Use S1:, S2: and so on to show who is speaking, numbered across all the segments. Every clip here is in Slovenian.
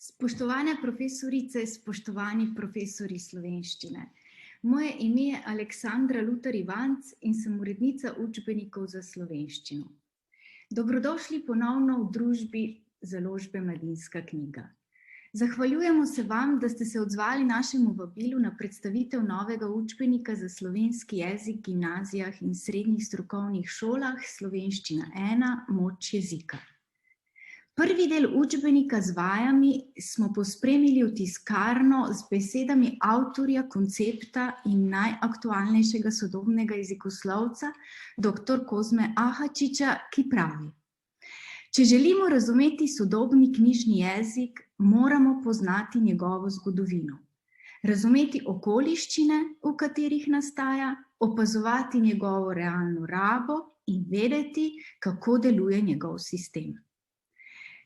S1: Spoštovane profesorice, spoštovani profesori slovenščine. Moje ime je Aleksandra Lutar Ivanc in sem urednica učbenikov za slovenščino. Dobrodošli ponovno v družbi založbe Mladinska knjiga. Zahvaljujemo se vam, da ste se odzvali našemu vabilu na predstavitev novega učbenika za slovenski jezik v gimnazijah in srednjih strokovnih šolah Slovenščina 1, moč jezika. Prvi del učbenika z vajami smo pospremili v tiskarno z besedami avtorja koncepta in najaktualnejšega sodobnega jezikoslovca, dr. Kozme Ahačiča, ki pravi: Če želimo razumeti sodobni knjižni jezik, moramo poznati njegovo zgodovino, razumeti okoliščine, v katerih nastaja, opazovati njegovo realno rabo in vedeti, kako deluje njegov sistem.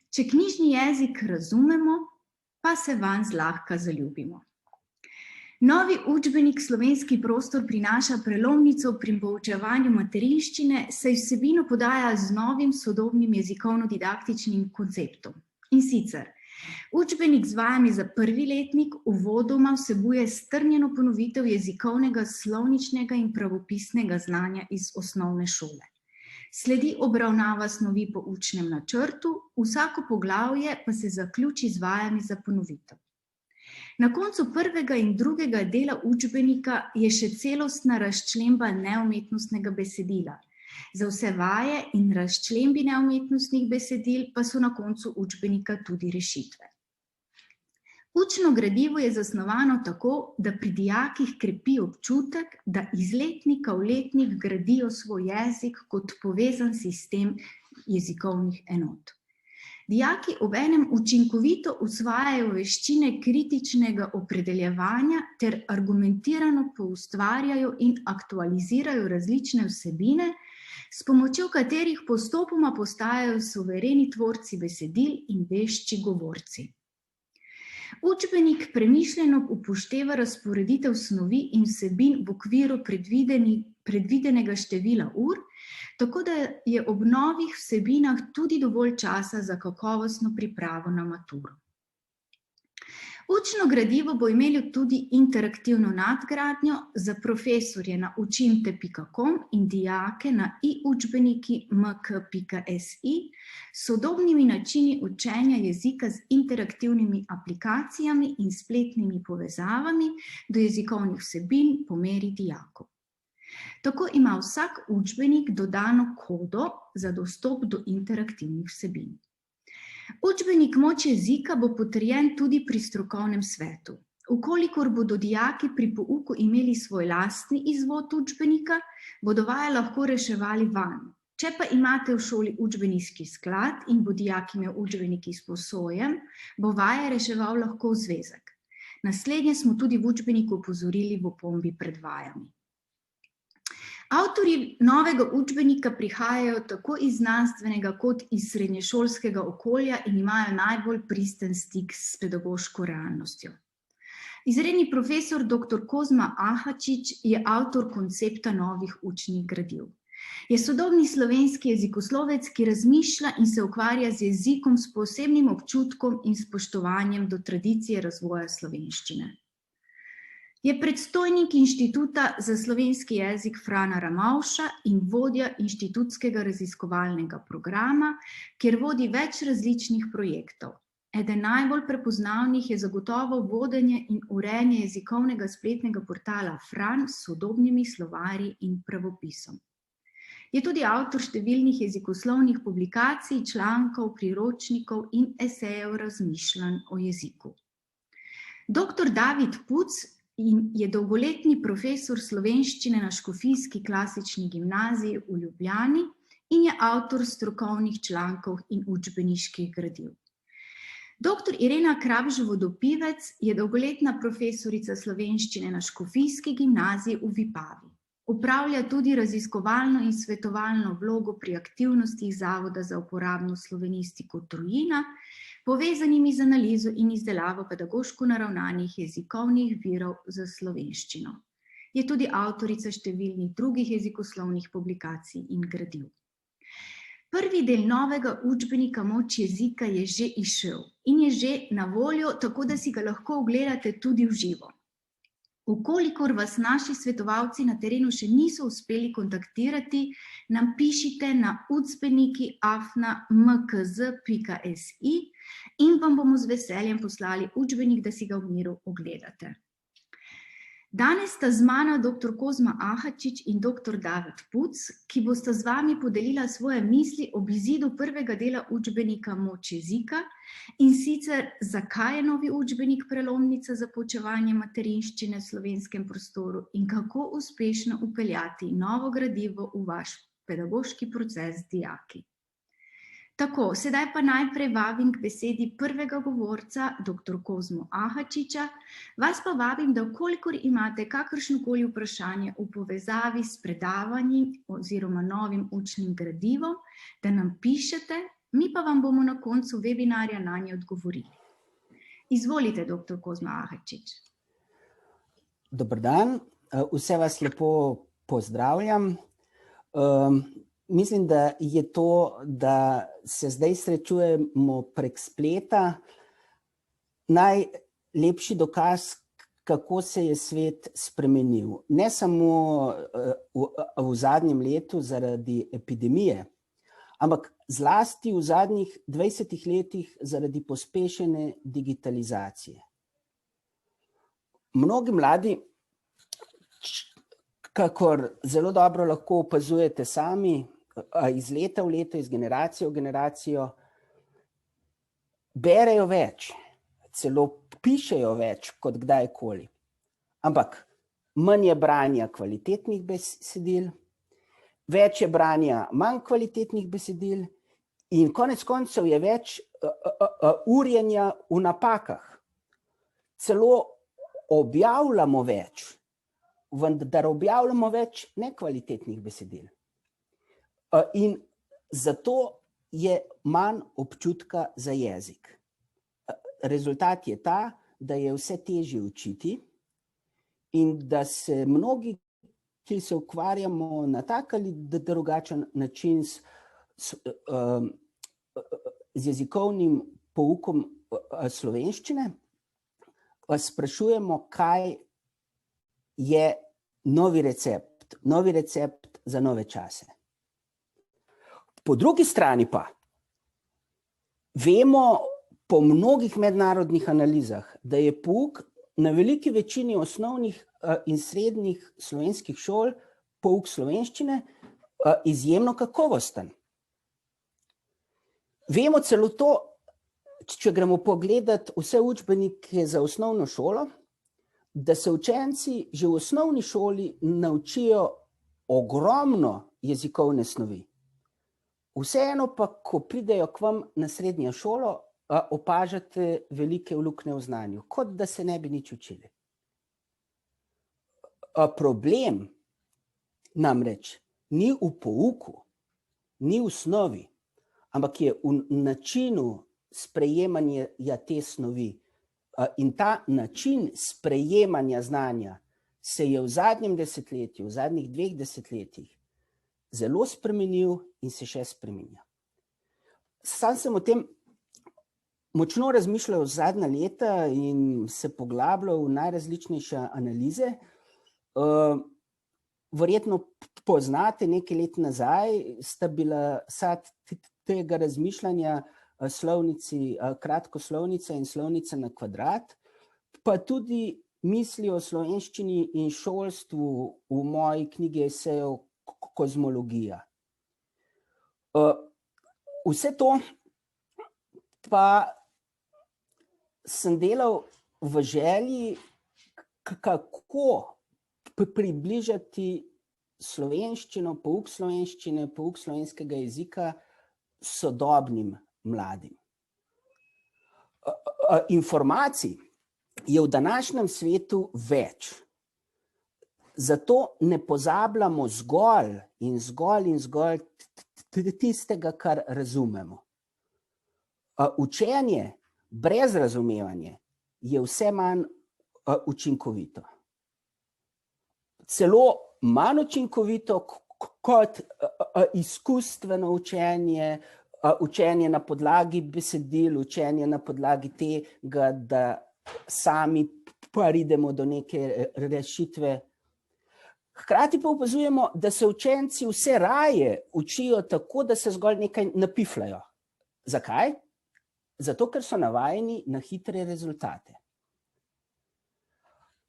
S1: Če knjižni jezik razumemo, pa se vanj zlahka zaljubimo. Novi učbenik Slovenski prostor prinaša prelomnico pri poučevanju materinščine, saj vsebino podaja z novim sodobnim jezikovno-didaktičnim konceptom. In sicer, učbenik z vajami za prvi letnik uvodoma vsebuje strnjeno ponovitev jezikovnega, slovničnega in pravopisnega znanja iz osnovne šole. Sledi obravnava snovi po učnem načrtu, vsako poglavje pa se zaključi z vajami za ponovitev. Na koncu prvega in drugega dela učbenika je še celostna razčlemba neumetnostnega besedila. Za vse vaje in razčlembi neumetnostnih besedil pa so na koncu učbenika tudi rešitve. Učno gradivo je zasnovano tako, da pri dijakih krepi občutek, da iz letnika v letnik gradijo svoj jezik kot povezan sistem jezikovnih enot. Dijaki obenem učinkovito usvajajo veščine kritičnega opredeljevanja ter argumentirano poustvarjajo in aktualizirajo različne vsebine, s pomočjo katerih postopoma postajajo suvereni tvorci besedil in vešči govorci. Učbenik premišljeno upošteva razporeditev snovi in vsebin v okviru predvidenega števila ur, tako da je ob novih vsebinah tudi dovolj časa za kakovostno pripravo na maturo. Učno gradivo bo imelo tudi interaktivno nadgradnjo za profesorje na učimte.com in dijake na iučbeniki.mk.si s sodobnimi načini učenja jezika z interaktivnimi aplikacijami in spletnimi povezavami do jezikovnih vsebin po meri dijakov. Tako ima vsak učbenik dodano kodo za dostop do interaktivnih vsebin. Učbenik moč jezika bo potrjen tudi pri strokovnem svetu. Vkolikor bodo dijaki pri pouku imeli svoj lastni izvod učbenika, bodo vaje lahko reševali vanj. Če pa imate v šoli učbeniški sklad in bo dijak imel učbenik izposojen, bo vaje reševal lahko v zvezek. Naslednje smo tudi v učbeniku opozorili v opombi pred vajami. Avtorji novega učbenika prihajajo tako iz znanstvenega kot iz srednješolskega okolja in imajo najbolj pristen stik s pedagoško realnostjo. Izredni profesor dr. Kozma Ahačič je avtor koncepta novih učnih gradiv. Je sodobni slovenski jezikoslovec, ki razmišlja in se ukvarja z jezikom s posebnim občutkom in spoštovanjem do tradicije razvoja slovenščine. Je predstojnik Inštituta za slovenski jezik Frana Ramovša in vodja inštitutskega raziskovalnega programa, kjer vodi več različnih projektov. Eden najbolj prepoznavnih je zagotovo vodenje in urejanje jezikovnega spletnega portala Fran s sodobnimi slovarji in pravopisom. Je tudi avtor številnih jezikoslovnih publikacij, člankov, priročnikov in esejev razmišljanj o jeziku. Dr. David Puc je dolgoletni profesor slovenščine na Škofijski klasični gimnaziji v Ljubljani in je avtor strokovnih člankov in učbeniških gradiv. Dr. Irena Krabž-Vodopivec je dolgoletna profesorica slovenščine na Škofijski gimnaziji v Vipavi. Upravlja tudi raziskovalno in svetovalno vlogo pri aktivnostih Zavoda za uporabno slovenistiko Trujina, povezanimi z analizo in izdelavo pedagoško naravnanih jezikovnih virov za slovenščino. Je tudi avtorica številnih drugih jezikoslovnih publikacij in gradiv. Prvi del novega učbenika Moč jezika je že izšel in je že na voljo, tako da si ga lahko ogledate tudi v živo. Ukolikor vas naši svetovalci na terenu še niso uspeli kontaktirati, nam pišite na učbenik@mkz.si in vam bomo z veseljem poslali učbenik, da si ga v miru ogledate. Danes sta z mano dr. Kozma Ahačič in dr. David Puc, ki bosta z vami podelila svoje misli ob izidu prvega dela učbenika Moč jezika, in sicer zakaj je novi učbenik prelomnica za poučevanje materinščine v slovenskem prostoru in kako uspešno vpeljati novo gradivo v vaš pedagoški proces z dijaki. Tako, sedaj pa najprej vabim k besedi prvega govorca, dr. Kozmo Ahačiča. Vas pa vabim, da vkolikor imate kakršnokoli vprašanje v povezavi s predavanjem oziroma novim učnim gradivom, da nam pišete, mi pa vam bomo na koncu webinarja nanje odgovorili. Izvolite, dr. Kozmo Ahačič.
S2: Dober dan, vse vas lepo pozdravljam. Mislim, da je to, da se zdaj srečujemo prek spleta, najlepši dokaz, kako se je svet spremenil. Ne samo v zadnjem letu zaradi epidemije, ampak zlasti v zadnjih 20 letih zaradi pospešene digitalizacije. Mnogi mladi, kakor zelo dobro lahko opazujete sami, iz leta v leto, iz generacije v generacijo, berejo več, celo pišejo več kot kdajkoli. Ampak manj je branja kvalitetnih besedil, več je branja manj kvalitetnih besedil in konec koncev je več urjenja v napakah. Celo objavljamo več, vendar objavljamo več nekvalitetnih besedil. In zato je manj občutka za jezik. Rezultat je ta, da je vse težje učiti in da se mnogi, ki se ukvarjamo na tak ali drugačen način z jezikovnim poukom slovenščine, sprašujemo, kaj je novi recept za nove čase. Po drugi strani pa vemo po mnogih mednarodnih analizah, da je pouk na veliki večini osnovnih in srednjih slovenskih šol, pouk slovenščine, izjemno kakovosten. Vemo celo to, če gremo pogledat vse učbenike za osnovno šolo, da se učenci že v osnovni šoli naučijo ogromno jezikovne snovi. Vseeno pa, ko pridejo k vam na srednjo šolo, opažate velike luknje v znanju, kot da se ne bi nič učili. Problem namreč ni v pouku, ni v snovi, ampak je v načinu sprejemanja te snovi. In ta način sprejemanja znanja se je v zadnjem desetletju, v zadnjih 2 desetletjih zelo spremenil in se še spreminja. Sam sem o tem močno razmišljal zadnja leta in se poglabljal v najrazličnejše analize. Verjetno poznate, nekaj let nazaj sta bila sad tega razmišljanja kratkoslovnica in slovnica na kvadrat, pa tudi misli o slovenščini in šolstvu v moji knjigi esejev Kozmologija. Vse to pa sem delal v želji, kako približati slovenščino, pouk slovenskega jezika sodobnim mladim. Informacij je v današnjem svetu več. Zato ne pozabljamo zgolj tistega, kar razumemo. Učenje brez razumevanja je vse manj učinkovito. Celo manj učinkovito kot izkustveno učenje, učenje na podlagi besedil, učenje na podlagi tega, da sami pridemo do neke rešitve. Hkrati pa opazujemo, da se učenci vse raje učijo tako, da se zgolj nekaj napifljajo. Zakaj? Zato, ker so navajeni na hitre rezultate.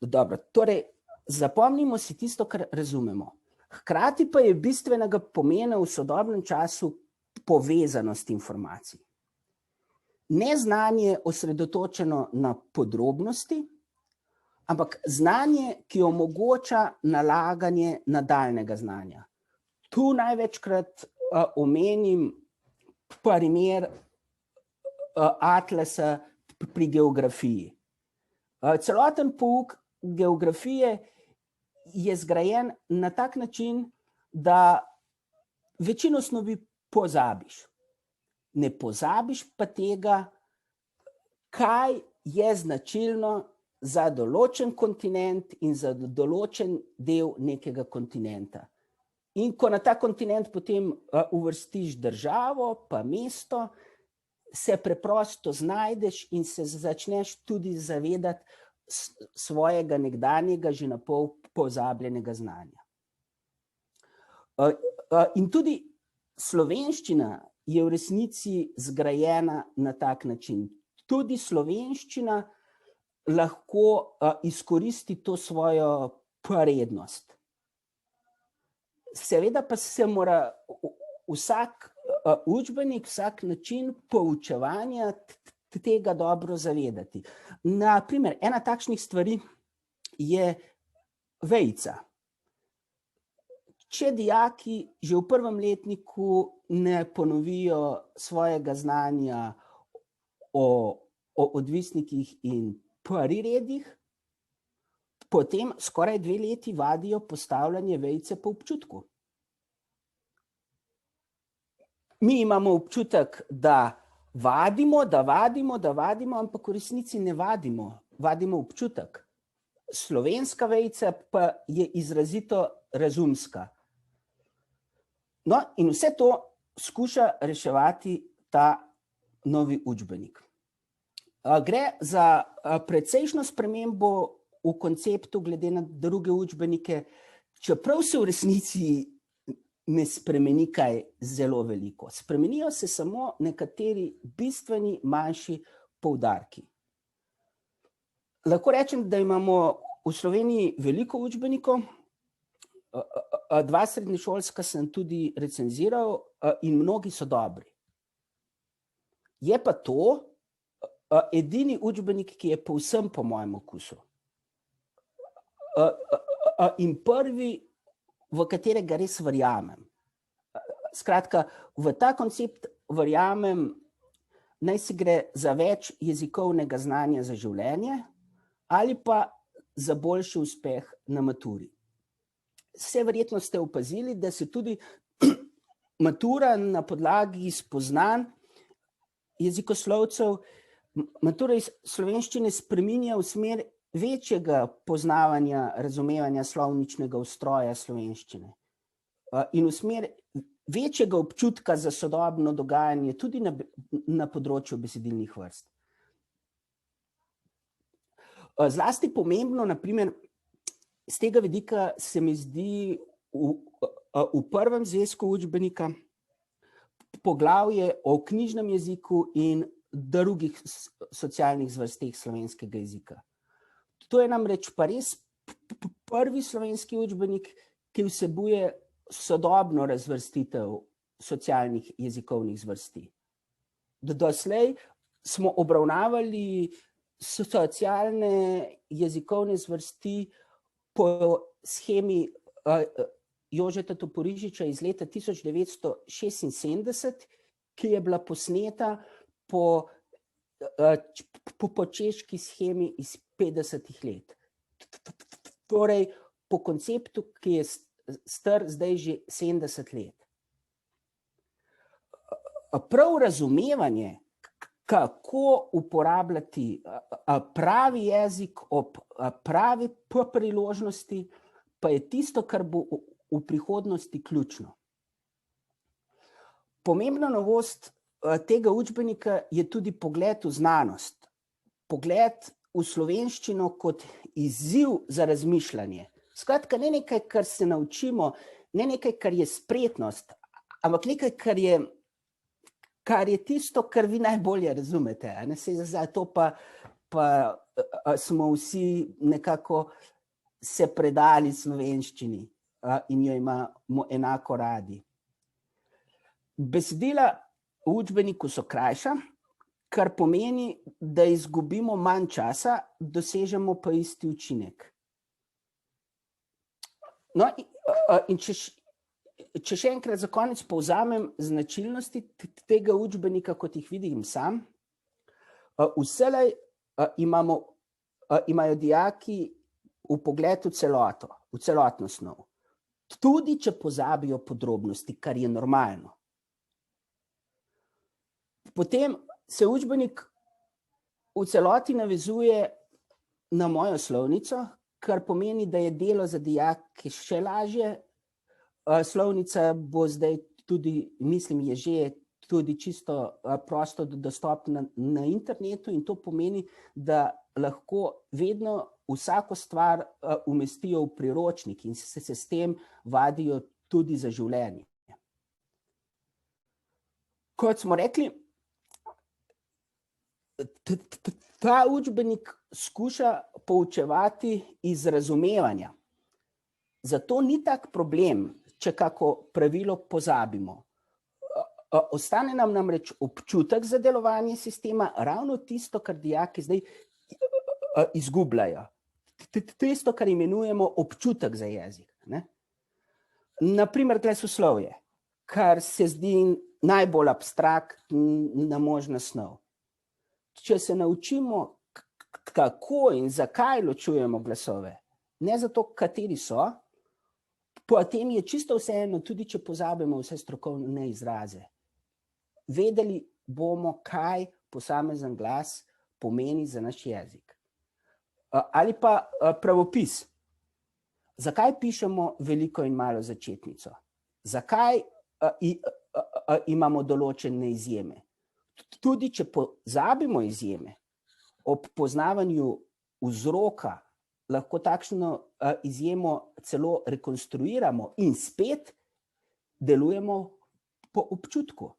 S2: Dobro, torej, zapomnimo si tisto, kar razumemo. Hkrati pa je bistvenega pomena v sodobnem času povezanost informacij. Ne znanje osredotočeno na podrobnosti, ampak znanje, ki omogoča nalaganje nadaljnjega znanja. Tu največkrat omenim primer atlasa pri geografiji. Celoten pouk geografije je zgrajen na tak način, da večino snovi pozabiš. Ne pozabiš pa tega, kaj je značilno za določen kontinent in za določen del nekega kontinenta. In ko na ta kontinent potem uvrstiš državo, pa mesto, se preprosto znajdeš in se začneš tudi zavedati svojega nekdanjega, že napol pozabljenega znanja. In tudi slovenščina je v resnici zgrajena na tak način. Tudi slovenščina lahko izkoristi to svojo prednost. Seveda pa se mora vsak učbenik, vsak način poučevanja tega dobro zavedati. Na primer, ena takšnih stvari je vejica. Če dijaki že v prvem letniku ne ponovijo svojega znanja o odvisnikih in priredih, potem skoraj 2 leti vadijo postavljanje vejice po občutku. Mi imamo občutek, da vadimo, ampak v resnici ne vadimo, vadimo občutek. Slovenska vejica pa je izrazito razumska. No, in vse to skuša reševati ta novi učbenik. Gre za precejšnjo spremembo v konceptu glede na druge učbenike, čeprav se v resnici ne spremeni kaj zelo veliko. Spremenijo se samo nekateri bistveni manjši poudarki. Lahko rečem, da imamo v Sloveniji veliko učbenikov, 2 srednješolska sem tudi recenziral in mnogi so dobri. Je pa to edini učbenik, ki je povsem po mojem okusu. In prvi, v katerega res verjamem. Skratka, v ta koncept verjamem, naj si gre za več jezikovnega znanja za življenje ali pa za boljši uspeh na maturi. Vse verjetno ste opazili, da se tudi matura na podlagi spoznanj jezikoslovcev, matura iz slovenščine spreminja v smer večjega poznavanja, razumevanja slovničnega ustroja slovenščine in v smer večjega občutka za sodobno dogajanje tudi na področju besedilnih vrst. Zlasti pomembno, na primer, z tega vidika se mi zdi v prvem zvezku učbenika poglavje o knjižnem jeziku in drugih socialnih zvrsteh slovenskega jezika. To je namreč pa res prvi slovenski učbenik, ki vsebuje sodobno razvrstitev socialnih jezikovnih zvrsti. Doslej smo obravnavali socialne jezikovne zvrsti po shemi Jožeta Toporišiča iz leta 1976, ki je bila posneta po češki shemi iz 50 let. Torej, po konceptu, ki je star zdaj že 70 let. Prav razumevanje, kako uporabljati pravi jezik ob pravi priložnosti, pa je tisto, kar bo v prihodnosti ključno. Pomembna novost tega učbenika je tudi pogled v znanost, pogled v slovenščino kot izziv za razmišljanje. Skratka, ne nekaj, kar se naučimo, ne nekaj, kar je spretnost, ampak nekaj, kar je tisto, kar vi najbolje razumete. Zato pa smo vsi nekako se predali slovenščini in jo imamo enako radi. Besedila v učbeniku so krajša, kar pomeni, da izgubimo manj časa, dosežemo pa isti učinek. No, in če še enkrat za konec povzamem značilnosti tega učbenika, kot jih vidim sam, vselej imajo dijaki vpogled v celoto, v celotno snov. Tudi, če pozabijo podrobnosti, kar je normalno. Potem se učbenik v celoti navezuje na mojo slovnico, kar pomeni, da je delo za dijake še lažje. Slovnica bo zdaj tudi, mislim, je že tudi čisto prosto dostopna na internetu in to pomeni, da lahko vedno vsako stvar umestijo v priročnik in se s tem vadijo tudi za življenje. Kot smo rekli, ta učbenik skuša poučevati iz razumevanja. Zato ni tak problem, če kako pravilo pozabimo. Ostane nam namreč občutek za delovanje sistema, ravno tisto, kar dijaki zdaj izgubljajo. Tisto, kar imenujemo občutek za jezik. Naprimer, glasoslovje, kar se zdi najbolj abstraktna možna snov. Če se naučimo, kako in zakaj ločujemo glasove, ne zato, kateri so, potem je čisto vseeno, tudi če pozabimo vse strokovne izraze. Vedeli bomo, kaj posamezen glas pomeni za naš jezik. Ali pa pravopis. Zakaj pišemo veliko in malo začetnico? Zakaj imamo določene izjeme? Tudi če pozabimo izjeme, ob poznavanju vzroka lahko takšno izjemo celo rekonstruiramo in spet delujemo po občutku.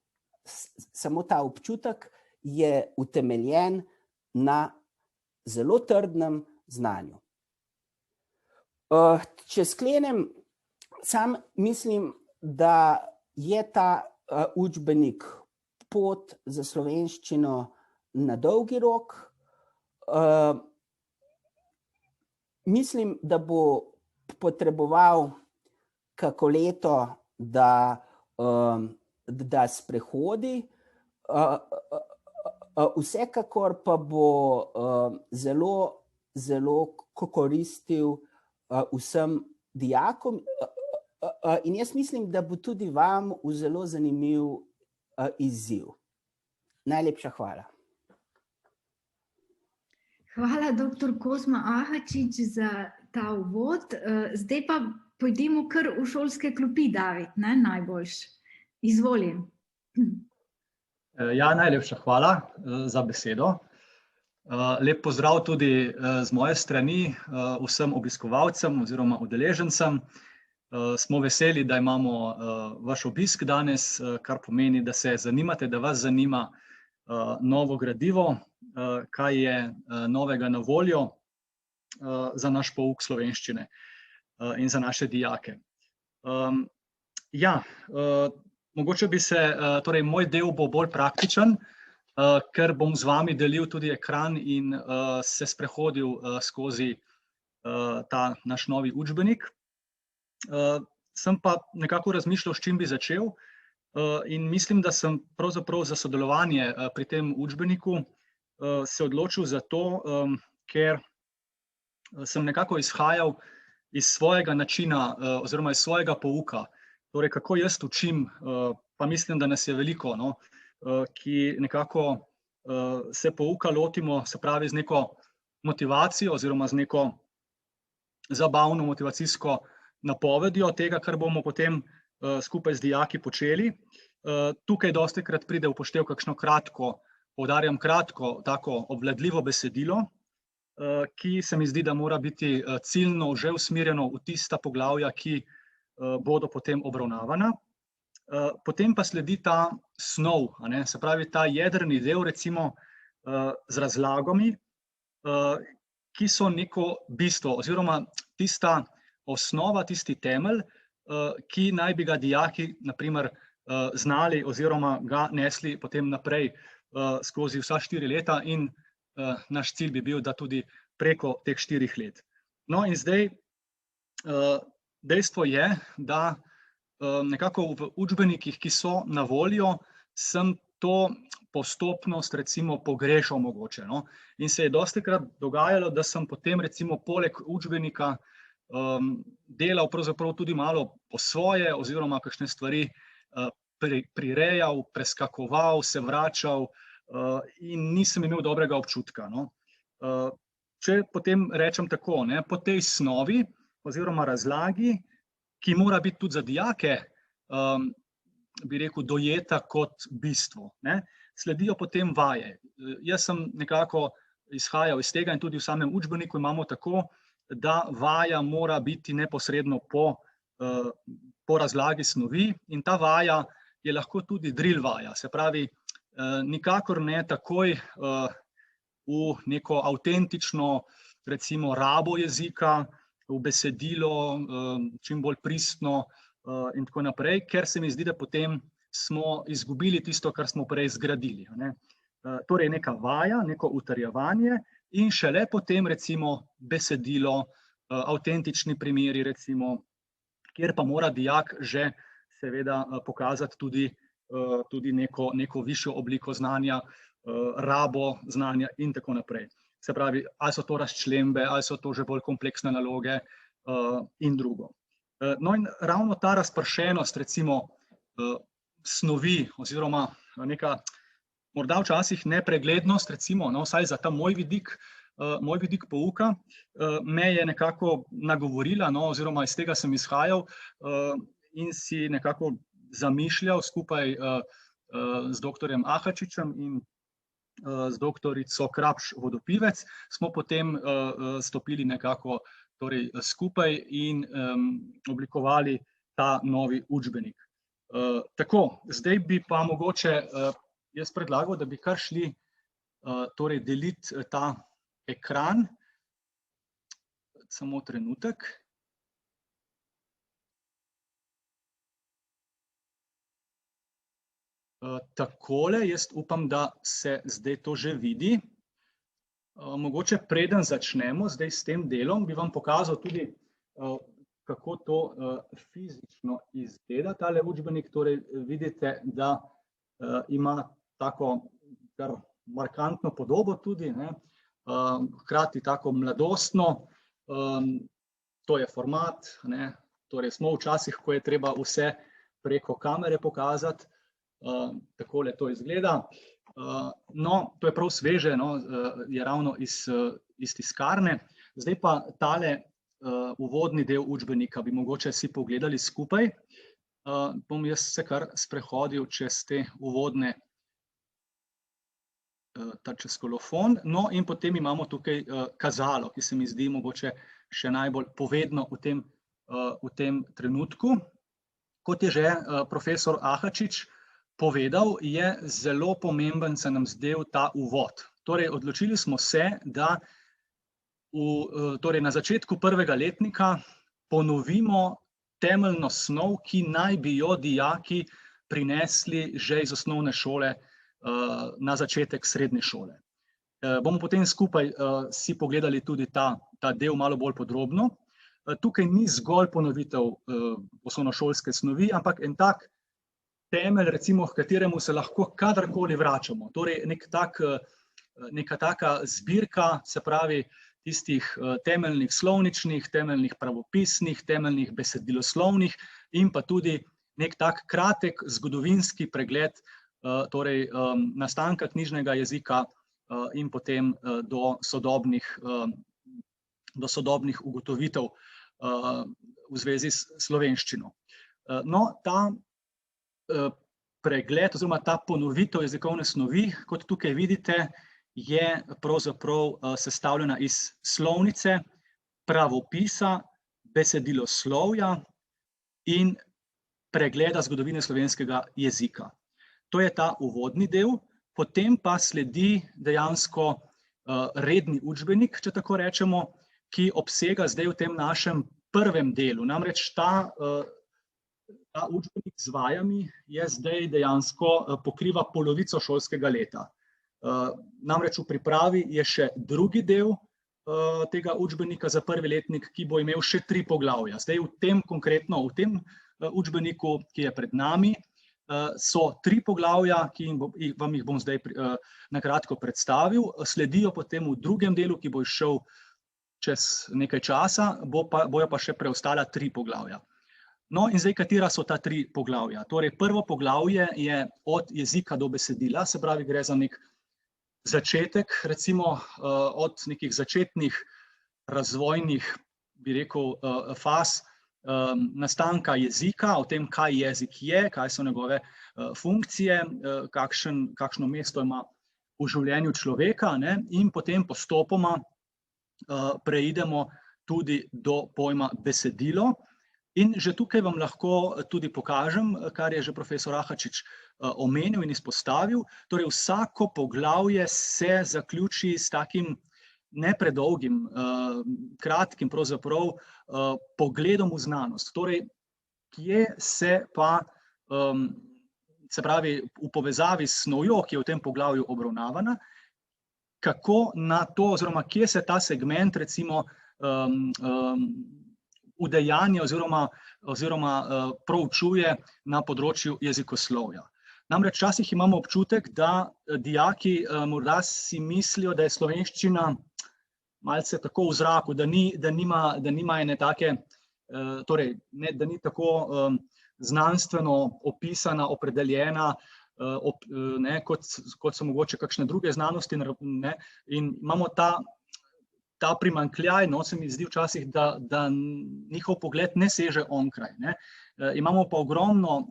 S2: Samo ta občutek je utemeljen na zelo trdnem znanju. Če sklenem, sam mislim, da je ta učbenik pot za slovenščino na dolgi rok. Mislim, da bo potreboval kako leto, da sprehodi. Vsekakor pa bo zelo, zelo koristil vsem dijakom. In jaz mislim, da bo tudi vam zelo zanimiv izziv. Najlepša hvala.
S1: Hvala, dr. Kozma Ahačič, za ta uvod. Zdaj pa pojdimo kar v šolske klopi, David, najboljš. Izvolim.
S3: Ja, najlepša hvala za besedo. Lep pozdrav tudi z moje strani vsem obiskovalcem oziroma udeležencem. Smo veseli, da imamo vaš obisk danes, kar pomeni, da se zanimate, da vas zanima novo gradivo, kaj je novega na voljo za naš pouk slovenščine in za naše dijake. Ja, mogoče bi se, torej moj del bo bolj praktičen, ker bom z vami delil tudi ekran in se sprehodil skozi ta naš novi učbenik. Sem pa nekako razmišljal, s čim bi začel in mislim, da sem pravzaprav za sodelovanje pri tem učbeniku se odločil zato, ker sem nekako izhajal iz svojega načina oziroma iz svojega pouka. Torej, kako jaz učim, pa mislim, da nas je veliko, ki nekako se pouka lotimo, se pravi z neko motivacijo oziroma z neko zabavno motivacijsko napovedjo tega, kar bomo potem skupaj z dijaki počeli. Tukaj dostikrat pride v upoštev kakšno kratko, poudarjam kratko, tako obvladljivo besedilo, ki se mi zdi, da mora biti ciljno že usmerjeno v tista poglavja, ki bodo potem obravnavana. Potem pa sledi ta snov, se pravi ta jedrni del, recimo z razlagami, ki so neko bistvo oziroma tista osnova, tisti temelj, ki naj bi ga dijaki, na primer, znali oziroma ga nesli potem naprej skozi vsa 4 leta in naš cilj bi bil, da tudi preko teh 4 let. No in zdaj dejstvo je, da nekako v učbenikih, ki so na voljo, sem to postopnost recimo pogrešal mogoče. No? In se je dostikrat dogajalo, da sem potem recimo poleg učbenika delal pravzaprav tudi malo po svoje oziroma kakšne stvari prirejal, preskakoval, se vračal in nisem imel dobrega občutka. No? Če potem rečem tako, ne, po tej snovi oziroma razlagi, ki mora biti tudi za dijake, bi rekel, dojeta kot bistvo, ne, sledijo potem vaje. Jaz sem nekako izhajal iz tega in tudi v samem učbeniku imamo tako, da vaja mora biti neposredno po razlagi snovi in ta vaja je lahko tudi drill vaja, se pravi, nikakor ne takoj v neko avtentično, recimo, rabo jezika, v besedilo, čim bolj pristno in tako naprej, ker se mi zdi, da potem smo izgubili tisto, kar smo prej zgradili. Ne? Torej neka vaja, neko utrjevanje in šele potem recimo besedilo, avtentični primeri, recimo, kjer pa mora dijak že seveda pokazati tudi neko višjo obliko znanja, rabo znanja in tako naprej. Se pravi, ali so to razčlembe, ali so to že bolj kompleksne naloge in drugo. No in ravno ta razpršenost, recimo, snovi oziroma neka morda včasih nepreglednost, recimo, no, vsaj za ta moj vidik pouka, me je nekako nagovorila, no, oziroma iz tega sem izhajal in si nekako zamišljal skupaj z doktorjem Ahačičem in z doktorico Krapš Vodopivec, smo potem stopili nekako torej skupaj in oblikovali ta novi učbenik. Tako, zdaj bi pa mogoče jaz predlagal, da bi kar šli torej deliti ta ekran. Samo trenutek. Takole, jaz upam, da se zdaj to že vidi. Mogoče preden začnemo zdaj s tem delom, bi vam pokazal tudi, kako to fizično izgleda, tale učbenik. Torej vidite, da ima tako kar markantno podobo tudi, ne? Hkrati tako mladostno, to je format, ne? Torej smo včasih, ko je treba vse preko kamere pokazati, takole to izgleda. No, to je prav sveže, no, je ravno iz tiskarne. Zdaj pa tale uvodni del učbenika bi mogoče si pogledali skupaj. Bom jaz se kar sprehodil čez te uvodne, čez kolofon. No, in potem imamo tukaj kazalo, ki se mi zdi mogoče še najbolj povedno v tem trenutku. Kot je že profesor Ahačič povedal, je zelo pomemben se nam zdel ta uvod. Torej, odločili smo se, da torej na začetku prvega letnika ponovimo temeljno snov, ki naj bi jo dijaki prinesli že iz osnovne šole na začetek srednje šole. Bomo potem skupaj si pogledali tudi ta del malo bolj podrobno. Tukaj ni zgolj ponovitev osnovnošolske snovi, ampak en tak temelj, recimo, h kateremu se lahko kadarkoli vračamo. Torej, neka taka zbirka, se pravi, tistih temeljnih slovničnih, temeljnih pravopisnih, temeljnih besediloslovnih in pa tudi nek tak kratek zgodovinski pregled torej nastanka knjižnega jezika in potem do sodobnih ugotovitev v zvezi s slovenščino. No, ta pregled oziroma ta ponovitev jezikovne snovi, kot tukaj vidite, je pravzaprav sestavljena iz slovnice, pravopisa, besediloslovja in pregleda zgodovine slovenskega jezika. To je ta uvodni del, potem pa sledi dejansko redni učbenik, če tako rečemo, ki obsega zdaj v tem našem prvem delu. Namreč ta učbenik z vajami je zdaj dejansko pokriva polovico šolskega leta. Namreč v pripravi je še drugi del tega učbenika za prvi letnik, ki bo imel še 3 poglavja. Zdaj konkretno v tem učbeniku, ki je pred nami, so 3 poglavja, ki vam jih bom zdaj na kratko predstavil. Sledijo potem v drugem delu, ki bo izšel čez nekaj časa, bojo pa še preostala 3 poglavja. No in zdaj, katera so ta 3 poglavja? Torej, prvo poglavje je od jezika do besedila, se pravi, gre za nek začetek, recimo od nekih začetnih razvojnih, bi rekel, faz nastanka jezika, o tem, kaj jezik je, kaj so njegove funkcije, kakšno mesto ima v življenju človeka, ne, in potem postopoma preidemo tudi do pojma besedilo. In že tukaj vam lahko tudi pokažem, kar je že profesor Ahačič omenil in izpostavil. Torej, vsako poglavje se zaključi s takim ne predolgim, kratkim pravzaprav pogledom v znanost. Torej, kje se pa, se pravi, v povezavi s snovjo, ki je v tem poglavju obravnavana, kako na to, oziroma kje se ta segment recimo udejanja oziroma proučuje na področju jezikoslovja. Namreč včasih imamo občutek, da dijaki morda si mislijo, da je slovenščina malce tako v zraku, da nima ene take, torej, da ni tako znanstveno opisana, opredeljena, kot so mogoče kakšne druge znanosti, ne, in imamo ta primanjkljaj, no, se mi zdi včasih, da njihov pogled ne seže onkraj, ne. Imamo pa ogromno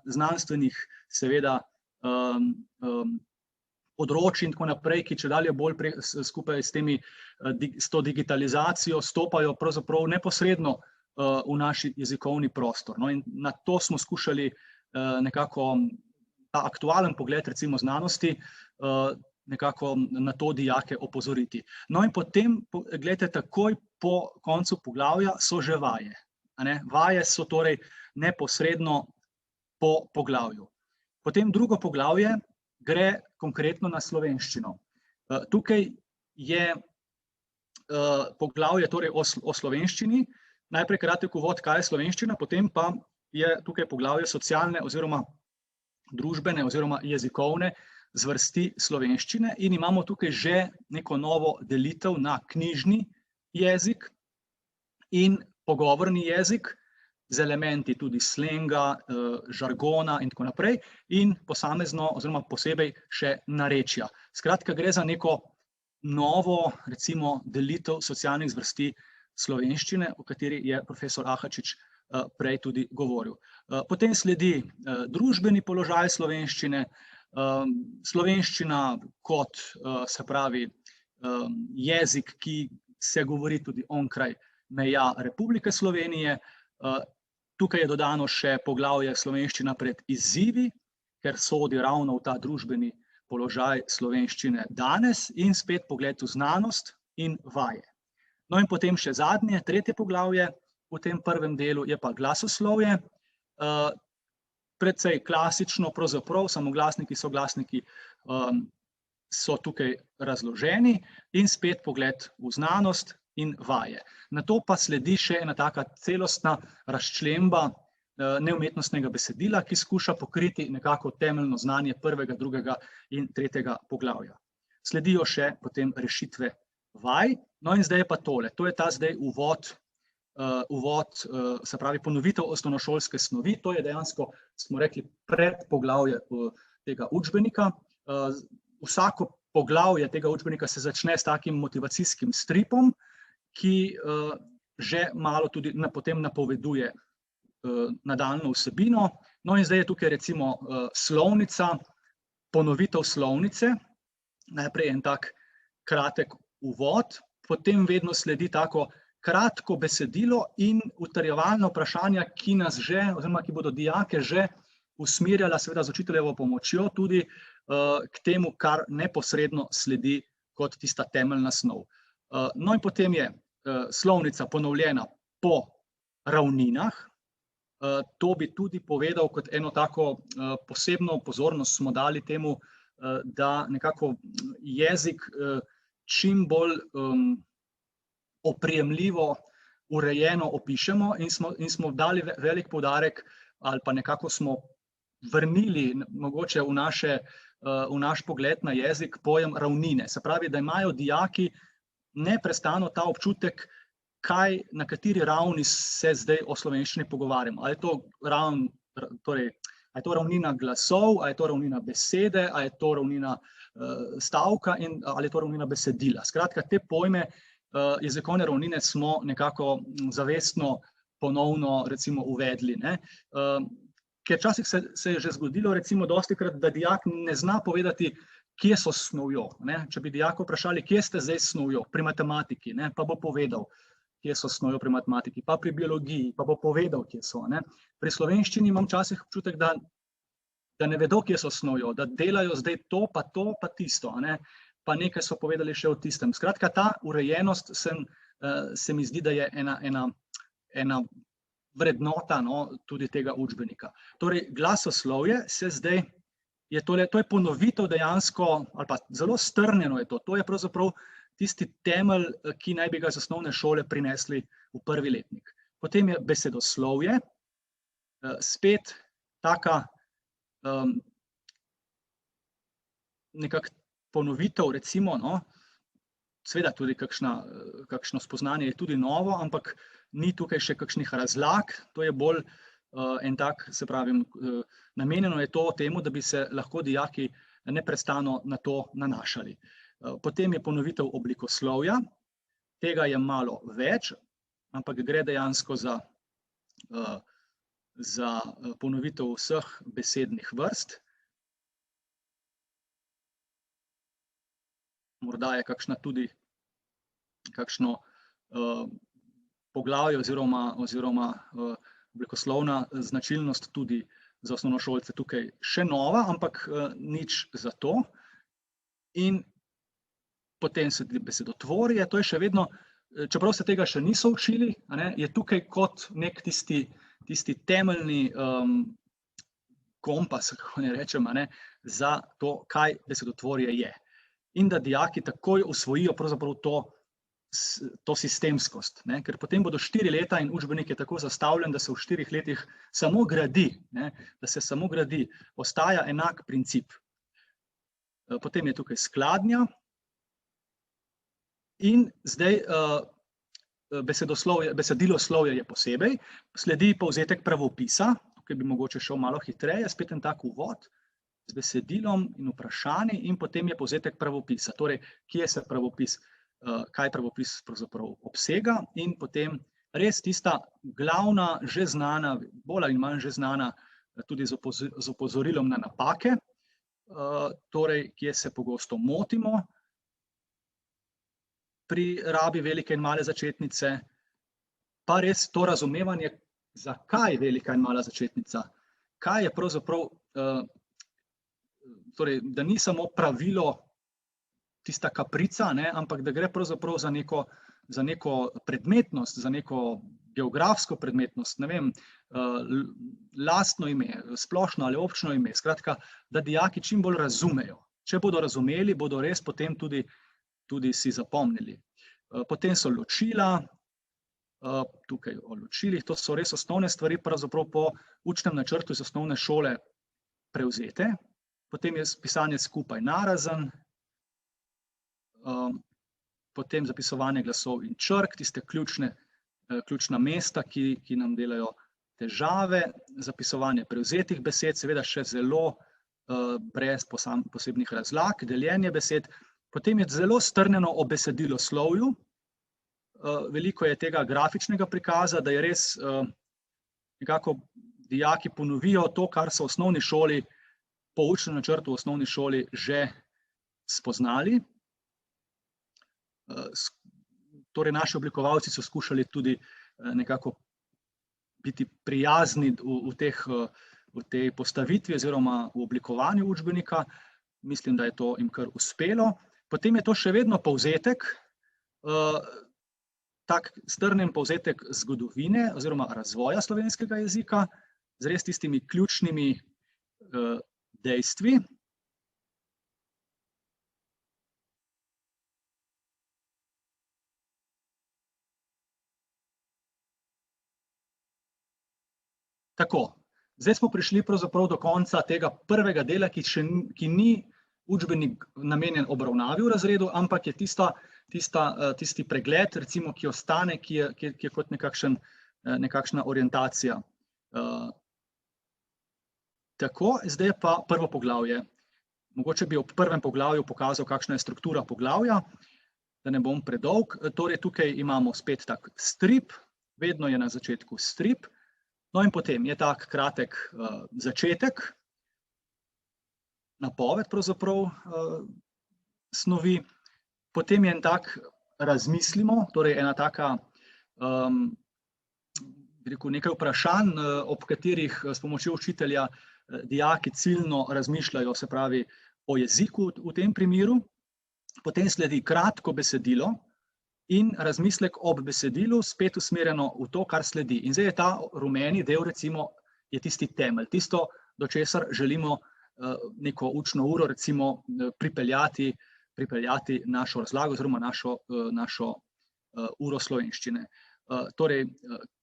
S3: znanstvenih, seveda, področij in tako naprej, ki čedalje bolj skupaj s to digitalizacijo stopajo pravzaprav neposredno v naš jezikovni prostor. No, in na to smo skušali nekako ta aktualen pogled, recimo znanosti, nekako na to dijake opozoriti. No in potem, gledajte, takoj po koncu poglavja so že vaje. Vaje so torej neposredno po poglavju. Potem drugo poglavje gre konkretno na slovenščino. Tukaj je poglavje torej o slovenščini, najprej kratek uvod, kaj je slovenščina, potem pa je tukaj poglavje socialne oziroma družbene oziroma jezikovne zvrsti slovenščine in imamo tukaj že neko novo delitev na knjižni jezik in pogovorni jezik z elementi tudi slenga, žargona in tako naprej in posamezno oziroma posebej še narečja. Skratka, gre za neko novo, recimo, delitev socialnih zvrsti slovenščine, o kateri je profesor Ahačič prej tudi govoril. Potem sledi družbeni položaj slovenščine, slovenščina kot, se pravi, jezik, ki se govori tudi onkraj meja Republike Slovenije. Tukaj je dodano še poglavje slovenščina pred izzivi, ker sodi ravno v ta družbeni položaj slovenščine danes in spet pogled v znanost in vaje. No in potem še zadnje, tretje poglavje v tem prvem delu je pa glasoslovje. Precej klasično, pravzaprav, samoglasniki, soglasniki so tukaj razloženi in spet pogled v znanost in vaje. Nato pa sledi še ena taka celostna razčlemba neumetnostnega besedila, ki skuša pokriti nekako temeljno znanje prvega, drugega in tretjega poglavja. Sledijo še potem rešitve vaj, no in zdaj je pa tole. To je ta zdaj uvod, se pravi ponovitev osnovnošolske snovi, to je dejansko, smo rekli, predpoglavje tega učbenika. Vsako poglavje tega učbenika se začne s takim motivacijskim stripom, ki že malo tudi potem napoveduje nadaljnjo vsebino. No in zdaj je tukaj recimo slovnica, ponovitev slovnice. Najprej en tak kratek uvod, potem vedno sledi tako kratko besedilo in utrjevalna vprašanja, ki nas že, oziroma ki bodo dijake že usmerjala seveda z učiteljevo pomočjo tudi k temu, kar neposredno sledi kot tista temeljna snov. No in potem je slovnica ponovljena po ravninah. To bi tudi povedal kot eno tako posebno pozornost smo dali temu, da nekako jezik čim bolj oprijemljivo, urejeno opišemo in smo dali velik poudarek ali pa nekako smo vrnili mogoče v naš pogled na jezik pojem ravnine. Se pravi, da imajo dijaki neprestano ta občutek, na kateri ravni se zdaj o slovenščini pogovarjamo. Ali je to ravnina glasov, ali je to ravnina besede, ali je to ravnina stavka ali je to ravnina besedila. Skratka, te pojme jezikovne ravnine smo nekako zavestno ponovno recimo uvedli. Ker včasih se je že zgodilo recimo dostikrat, da dijak ne zna povedati, kje so s snovjo. Če bi dijaka vprašali, kje ste zdaj s snovjo, pri matematiki, pa bo povedal, kje so s snovjo pri matematiki, pa pri biologiji, pa bo povedal, kje so. Pri slovenščini imam včasih občutek, da ne vedo, kje so s snovjo, da delajo zdaj to, pa tisto, pa nekaj so povedali še o tistem. Skratka, ta urejenost se mi zdi, da je ena vrednota tudi tega učbenika. Torej, glasoslovje se zdaj, to je ponovitev dejansko, ali pa zelo strnjeno je to, to je pravzaprav tisti temelj, ki naj bi ga z osnovne šole prinesli v prvi letnik. Potem je besedoslovje, spet taka nekak ponovitev, recimo, seveda tudi kakšno spoznanje je tudi novo, ampak ni tukaj še kakšnih razlag, to je bolj en tak, se pravi, namenjeno je to temu, da bi se lahko dijaki neprestano na to nanašali. Potem je ponovitev oblikoslovja, tega je malo več, ampak gre dejansko za ponovitev vseh besednih vrst. Morda je kakšno poglavje oziroma oblikoslovna značilnost tudi za osnovnošolce tukaj še nova, ampak nič za to. In potem sledi besedotvorje, to je še vedno, čeprav se tega še niso učili, je tukaj kot nek tisti temeljni kompas, kako ne rečem, za to, kaj besedotvorje je. In da dijaki takoj usvojijo pravzaprav to sistemskost, ker potem bodo 4 leta in učbenik je tako zastavljen, da se v 4 letih samo gradi, da se samo gradi, ostaja enak princip. Potem je tukaj skladnja in zdaj besediloslovje je posebej, sledi povzetek pravopisa, tukaj bi mogoče šel malo hitreje, spet en tak uvod z besedilom in vprašanji in potem je povzetek pravopisa, torej kje se pravopis, kaj pravopis pravzaprav obsega in potem res tista glavna, že znana, bolj ali manj že znana, tudi z opozorilom na napake, torej kje se pogosto motimo pri rabi velike in male začetnice, pa res to razumevanje, zakaj velika in mala začetnica, kaj je pravzaprav, torej, da ni samo pravilo tista kaprica, ampak da gre pravzaprav za neko predmetnost, za neko geografsko predmetnost, ne vem, lastno ime, splošno ali občno ime, skratka, da dijaki čim bolj razumejo. Če bodo razumeli, bodo res potem tudi si zapomnili. Potem so ločila, tukaj o ločilih, to so res osnovne stvari, pravzaprav po učnem načrtu iz osnovne šole prevzete. Potem je pisanje skupaj narazen, potem zapisovanje glasov in črk, tiste ključna mesta, ki nam delajo težave, zapisovanje prevzetih besed, seveda še zelo brez posebnih razlag, deljenje besed. Potem je zelo strnjeno o besediloslovju, veliko je tega grafičnega prikaza, da je res nekako dijaki ponovijo to, kar so v osnovni šoli, po učnem načrtu v osnovni šoli že spoznali. Torej, naši oblikovalci so skušali tudi nekako biti prijazni v tej postavitvi oziroma v oblikovanju učbenika. Mislim, da je to jim kar uspelo. Potem je to še vedno povzetek, tak strnjen povzetek zgodovine oziroma razvoja slovenskega jezika z res tistimi ključnimi dejstvi. Tako, zdaj smo prišli pravzaprav do konca tega prvega dela, ki ni učbenik namenjen obravnavi v razredu, ampak je tisti pregled, recimo, ki ostane, ki je kot nekakšna orientacija. Tako, zdaj pa prvo poglavje. Mogoče bi ob prvem poglavju pokazal, kakšna je struktura poglavja, da ne bom predolg. Torej, tukaj imamo spet tak strip, vedno je na začetku strip. No in potem je tak kratek začetek, napoved pravzaprav snovi, potem je en tak razmislimo, torej ena taka, bi rekel, nekaj vprašanj, ob katerih s pomočjo učitelja dijaki ciljno razmišljajo, se pravi o jeziku v tem primeru, potem sledi kratko besedilo, in razmislek ob besedilu spet usmerjeno v to, kar sledi. In zdaj je ta rumeni del, recimo, je tisti temelj, tisto, do česar želimo neko učno uro, recimo, pripeljati našo razlago oziroma našo uro slovenščine. Torej,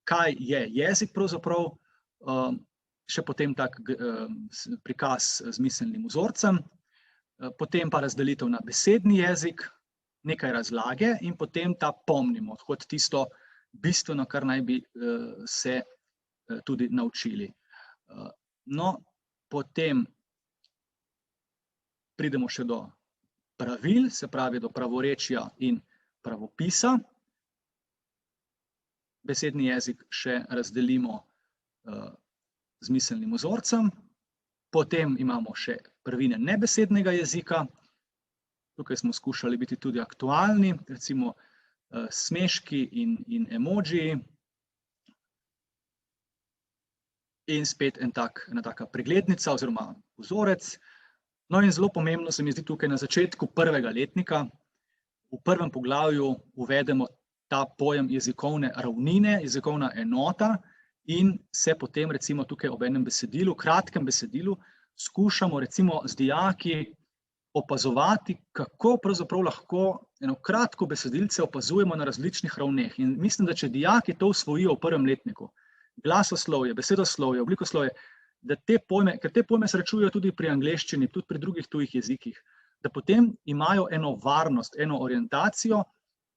S3: kaj je jezik pravzaprav, še potem tak prikaz z miselnim vzorcem, potem pa razdelitev na besedni jezik, nekaj razlage in potem ta pomnimo, kot tisto bistveno, kar naj bi se tudi naučili. No, potem pridemo še do pravil, se pravi do pravorečja in pravopisa. Besedni jezik še razdelimo z miselnim vzorcem, potem imamo še prvine nebesednega jezika. Tukaj smo skušali biti tudi aktualni, recimo smeški in emodžiji. In spet ena taka preglednica oziroma vzorec. No in zelo pomembno se mi zdi tukaj na začetku prvega letnika, v prvem poglavju uvedemo ta pojem jezikovne ravnine, jezikovna enota in se potem recimo tukaj ob enem besedilu, kratkem besedilu, skušamo recimo z dijaki opazovati, kako pravzaprav lahko eno kratko besedilce opazujemo na različnih ravneh. In mislim, da če dijaki to usvojijo v prvem letniku, glasoslovje, besedoslovje, oblikoslovje, da ker te pojme srečujejo tudi pri angleščini, tudi pri drugih tujih jezikih, da potem imajo eno varnost, eno orientacijo,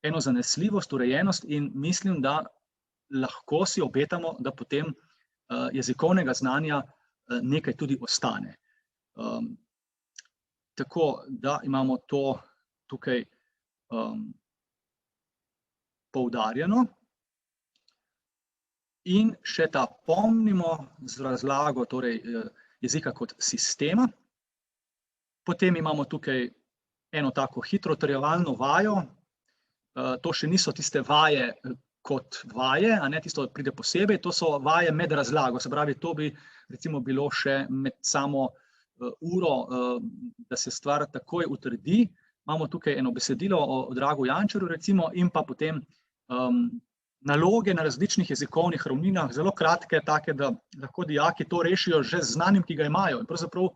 S3: eno zanesljivost, urejenost in mislim, da lahko si obetamo, da potem jezikovnega znanja nekaj tudi ostane. Tako da imamo to tukaj poudarjeno. In še ta pomnimo z razlago torej jezika kot sistema. Potem imamo tukaj eno tako hitro utrjevalno vajo. To še niso tiste vaje kot vaje, a ne tisto pride posebej, to so vaje med razlago. Se pravi, to bi recimo bilo še med samo uro, da se stvar takoj utrdi. Imamo tukaj eno besedilo o Dragu Jančarju, recimo, in pa potem naloge na različnih jezikovnih ravninah, zelo kratke, take, da lahko dijaki to rešijo že z znanjem, ki ga imajo. In pravzaprav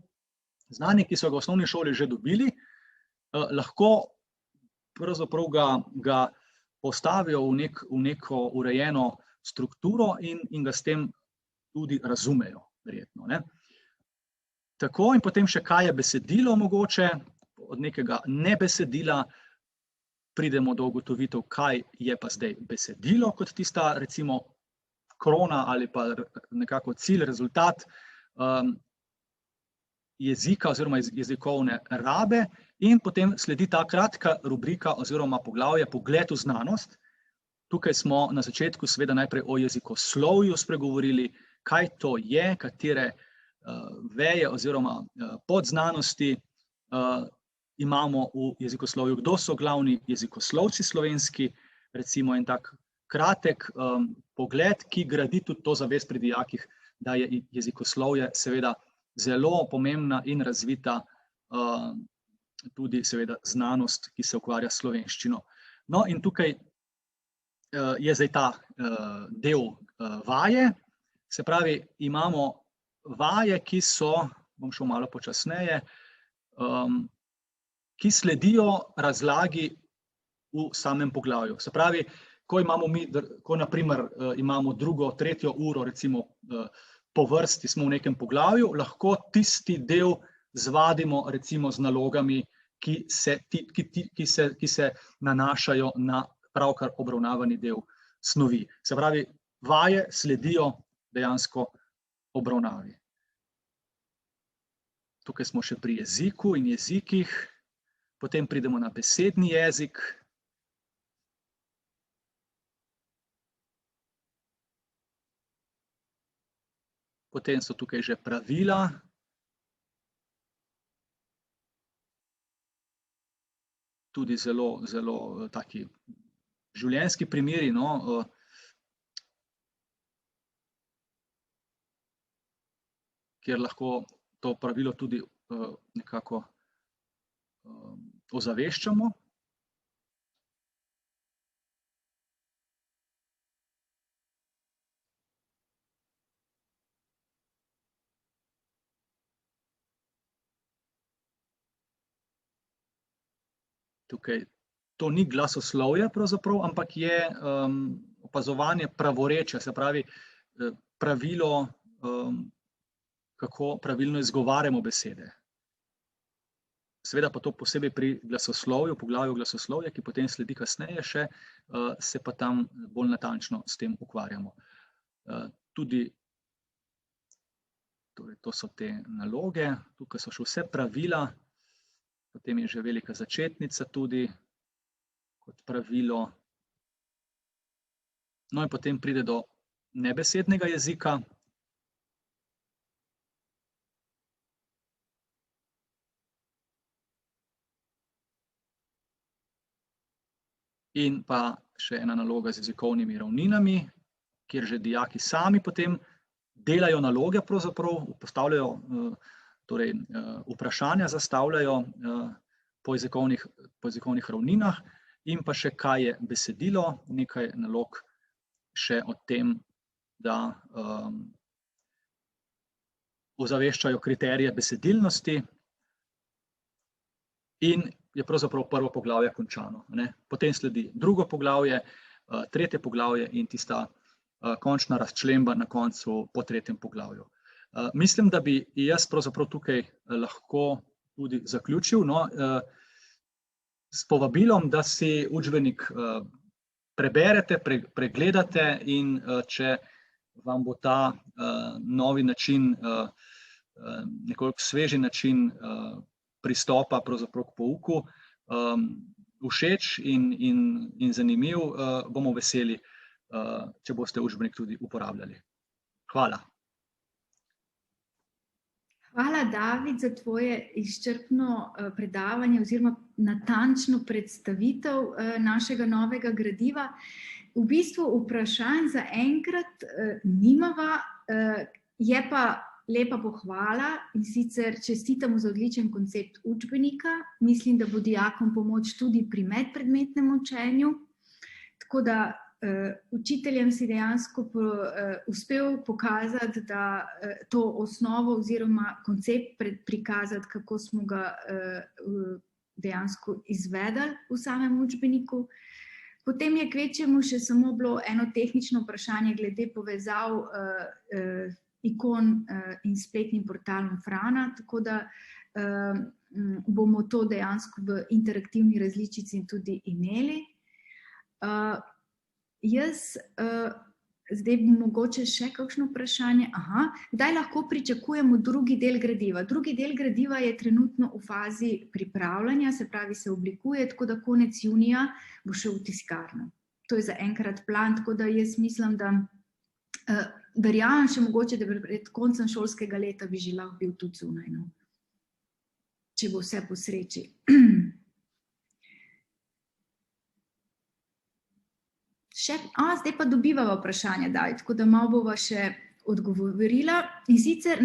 S3: znanje, ki so ga v osnovni šoli že dobili, lahko pravzaprav ga postavijo v neko urejeno strukturo in ga s tem tudi razumejo, verjetno, ne. Tako, in potem še kaj je besedilo mogoče, od nekega nebesedila pridemo do ugotovitev, kaj je pa zdaj besedilo kot tista, recimo, krona ali pa nekako cilj, rezultat jezika oziroma jezikovne rabe in potem sledi ta kratka rubrika oziroma poglavje Pogled v znanost. Tukaj smo na začetku seveda najprej o jezikoslovju spregovorili, kaj to je, katere veje oziroma podznanosti imamo v jezikoslovju, kdo so glavni jezikoslovci slovenski, recimo en tak kratek pogled, ki gradi tudi to zavest pri dijakih, da je jezikoslovje seveda zelo pomembna in razvita tudi seveda znanost, ki se ukvarja s slovenščino. No, in tukaj je zdaj ta del vaje, se pravi, imamo vaje, ki so, bom šel malo počasneje, ki sledijo razlagi v samem poglavju. Se pravi, ko naprimer imamo drugo, tretjo uro, recimo po vrsti smo v nekem poglavju, lahko tisti del zvadimo recimo z nalogami, ki se nanašajo na pravkar obravnavani del snovi. Se pravi, vaje sledijo dejansko obravnavi. Tukaj smo še pri jeziku in jezikih, potem pridemo na besedni jezik. Potem so tukaj že pravila. Tudi zelo, zelo taki življenjski primeri, no, kjer lahko to pravilo tudi nekako ozaveščamo. Tukaj to ni glasoslovje pravzaprav, ampak je opazovanje pravorečja, se pravi pravilo, kako pravilno izgovarjamo besede. Seveda pa to posebej pri glasoslovju, poglavju glasoslovja, ki potem sledi kasneje še, se pa tam bolj natančno s tem ukvarjamo. Tudi, torej to so te naloge, tukaj so še vse pravila, potem je že velika začetnica tudi kot pravilo. No in potem pride do nebesednega jezika. In pa še ena naloga z jezikovnimi ravninami, kjer že dijaki sami potem delajo naloge, pravzaprav postavljajo torej vprašanja zastavljajo po jezikovnih ravninah in pa še kaj je besedilo, nekaj nalog še o tem, da ozaveščajo kriterije besedilnosti in je pravzaprav prvo poglavje končano. Potem sledi drugo poglavje, tretje poglavje in tista končna razčlemba na koncu po tretjem poglavju. Mislim, da bi jaz pravzaprav tukaj lahko tudi zaključil, no, s povabilom, da si učbenik preberete, pregledate in če vam bo ta novi način, nekoliko sveži način pristopa pravzaprav k pouku všeč in zanimiv, bomo veseli, če boste učbenik tudi uporabljali. Hvala.
S1: Hvala, David, za tvoje izčrpno predavanje oziroma natančno predstavitev našega novega gradiva. V bistvu vprašanj za enkrat nimava, je pa lepa pohvala in sicer čestitamo za odličen koncept učbenika. Mislim, da bo dijakom pomoč tudi pri medpredmetnem učenju, tako da učiteljem si dejansko uspel pokazati, da to osnovo oziroma koncept prikazati, kako smo ga dejansko izvedli v samem učbeniku. Potem je kvečjemu še samo bilo eno tehnično vprašanje glede povezav ikon in spletnim portalom Frana, tako da bomo to dejansko v interaktivni različici tudi imeli. Jaz, zdaj bi mogoče še kakšno vprašanje. Kdaj lahko pričakujemo drugi del gradiva? Drugi del gradiva je trenutno v fazi pripravljanja, se pravi se oblikuje, tako da konec junija bo šel v tiskarno. To je za enkrat plan, tako da jaz mislim, da verjamem še mogoče, da pred koncem šolskega leta bi že lahko bil tudi zunaj, no. Če bo vse po sreči. Zdaj pa dobivava vprašanja, tako da malo bova še odgovorila. In sicer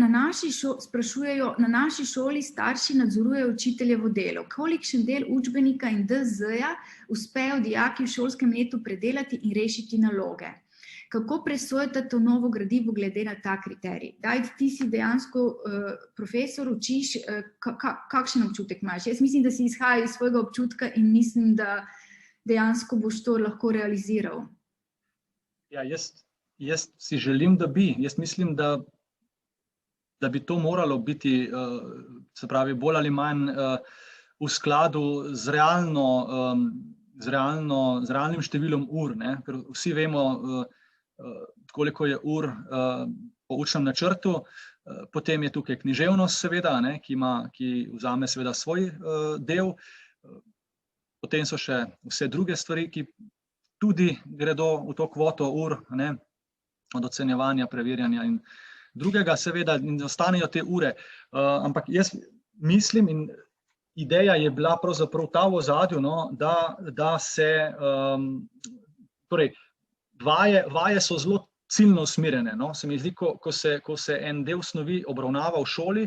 S1: sprašujejo, na naši šoli starši nadzorujejo učiteljevo delo. Kolikšen del učbenika in DZ-ja uspejo dijaki v šolskem letu predelati in rešiti naloge? Kako presojate to novo gradivo glede na ta kriterij? Ti si dejansko profesor, učiš, kakšen občutek imaš? Jaz mislim, da si izhaja iz svojega občutka in mislim, da dejansko boš to lahko realiziral.
S3: Ja, jaz si želim, da bi. Jaz mislim, da bi to moralo biti, se pravi, bolj ali manj v skladu z realnim številom ur, ne? Ker vsi vemo, koliko je ur po učnem načrtu, potem je tukaj književnost seveda, ne? Ki vzame seveda svoj del, potem so še vse druge stvari, ki tudi gredo v to kvoto ur, ne? Od ocenjevanja, preverjanja in drugega seveda, in ostanejo te ure. Ampak jaz mislim, in ideja je bila pravzaprav ta v ozadju, no, da se, torej, vaje so zelo ciljno usmerjene, no. Se mi zdi, ko se en del snovi obravnava v šoli,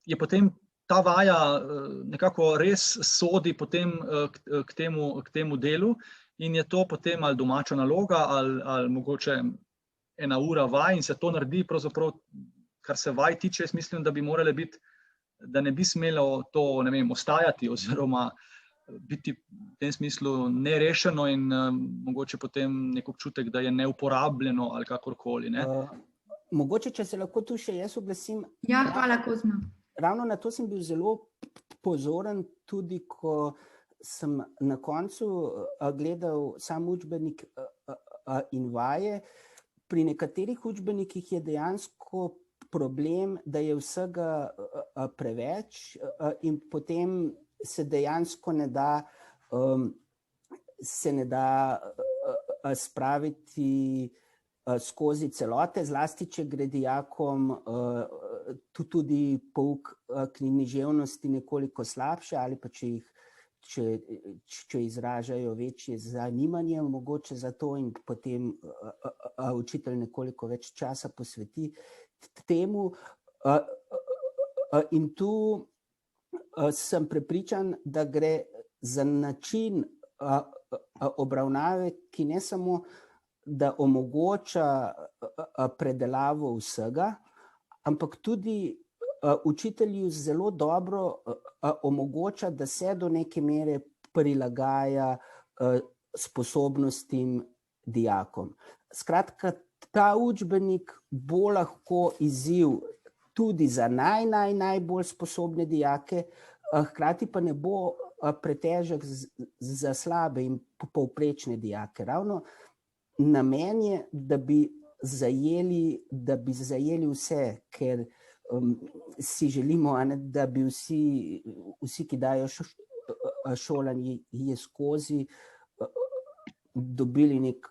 S3: je potem ta vaja nekako res sodi potem k temu delu in je to potem ali domača naloga ali mogoče ena ura vaj in se to naredi pravzaprav, kar se vaj tiče, jaz mislim, da bi morale biti, da ne bi smelo to, ne vem, ostajati oziroma biti v tem smislu nerešeno in mogoče potem nek občutek, da je neuporabljeno ali kakorkoli, ne.
S2: Mogoče, če se lahko tu še jaz oglasim.
S1: Ja, hvala, Kozma.
S2: Ravno na to sem bil zelo pozoren, tudi ko sem na koncu gledal sam učbenik in vaje. Pri nekaterih učbenikih je dejansko problem, da je vsega preveč in potem se dejansko ne da spraviti skozi celote, zlasti, če gre dijakom tudi pouk književnosti nekoliko slabše ali pa če izražajo večje zanimanje mogoče za to in potem učitelj nekoliko več časa posveti temu. In tu sem prepričan, da gre za način obravnave, ki ne samo da omogoča predelavo vsega, ampak tudi učitelju zelo dobro omogoča, da se do neke mere prilagaja sposobnostim dijakom. Skratka, ta učbenik bo lahko izziv tudi za najbolj sposobne dijake, hkrati pa ne bo pretežek za slabe in povprečne dijake. Ravno namen je, da bi zajeli vse, ker si želimo, da bi vsi, ki dajo šolanje skozi, dobili nek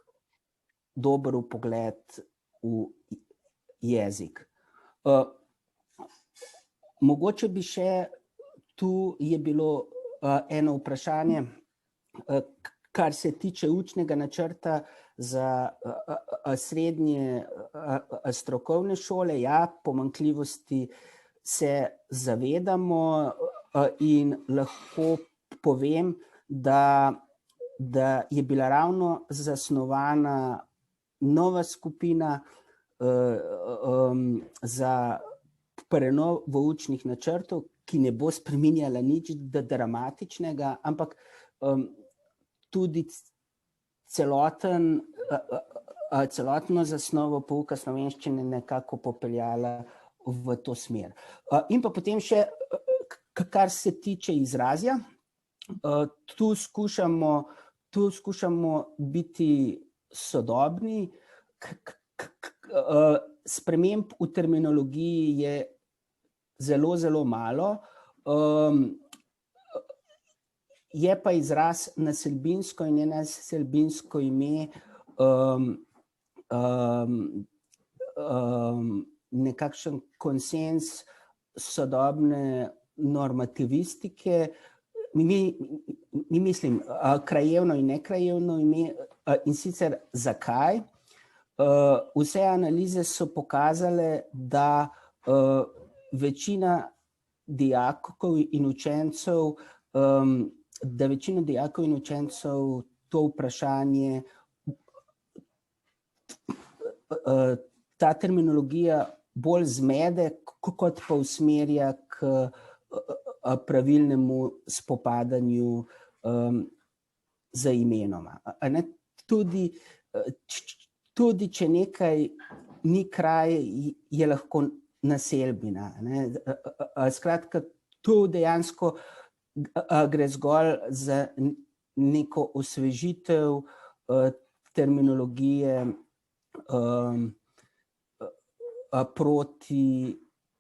S2: dober vpogled v jezik. Mogoče bi še, tu je bilo eno vprašanje, kar se tiče učnega načrta za srednje strokovne šole. Ja, pomanjkljivosti se zavedamo in lahko povem, da je bila ravno zasnovana nova skupina za prenovo učnih načrtov, ki ne bo spreminjala nič dramatičnega, ampak tudi celotno zasnovo pouka slovenščine nekako popeljala v to smer. In pa potem še, kar se tiče izrazja, tu skušamo biti sodobni, sprememb v terminologiji je zelo, zelo malo, je pa izraz naselbinsko in nenaselbinsko ime nekakšen konsens sodobne normativistike, mi mislim krajevno in nekrajevno ime, in sicer zakaj. Vse analize so pokazale, da večina dijakov in učencev, to vprašanje, ta terminologija bolj zmede, kot pa usmerja k pravilnemu spopadanju z imenoma. Tudi če nekaj ni kraj, je lahko naselbina. Skratka, tu dejansko gre zgolj za neko osvežitev terminologije proti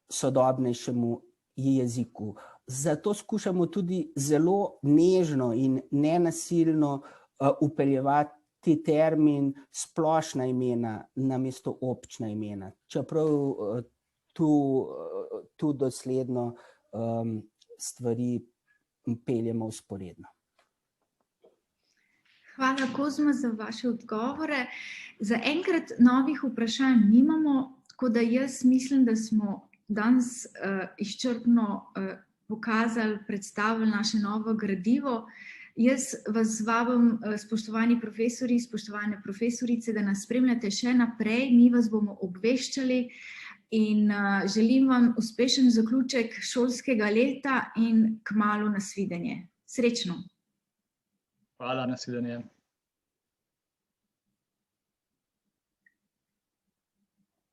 S2: sodobnejšemu jeziku. Zato skušamo tudi zelo nežno in nenasilno vpeljevati termin splošna imena namesto občna imena, čeprav tu dosledno stvari peljemo vzporedno.
S1: Hvala, Kozma, za vaše odgovore. Zaenkrat novih vprašanj nimamo, tako da jaz mislim, da smo danes izčrpno pokazali, predstavili naše novo gradivo. Jaz vas vabim, spoštovani profesori, spoštovane profesorice, da nas spremljate še naprej, mi vas bomo obveščali in želim vam uspešen zaključek šolskega leta in kmalu nasvidenje. Srečno!
S3: Hvala, nasvidenje.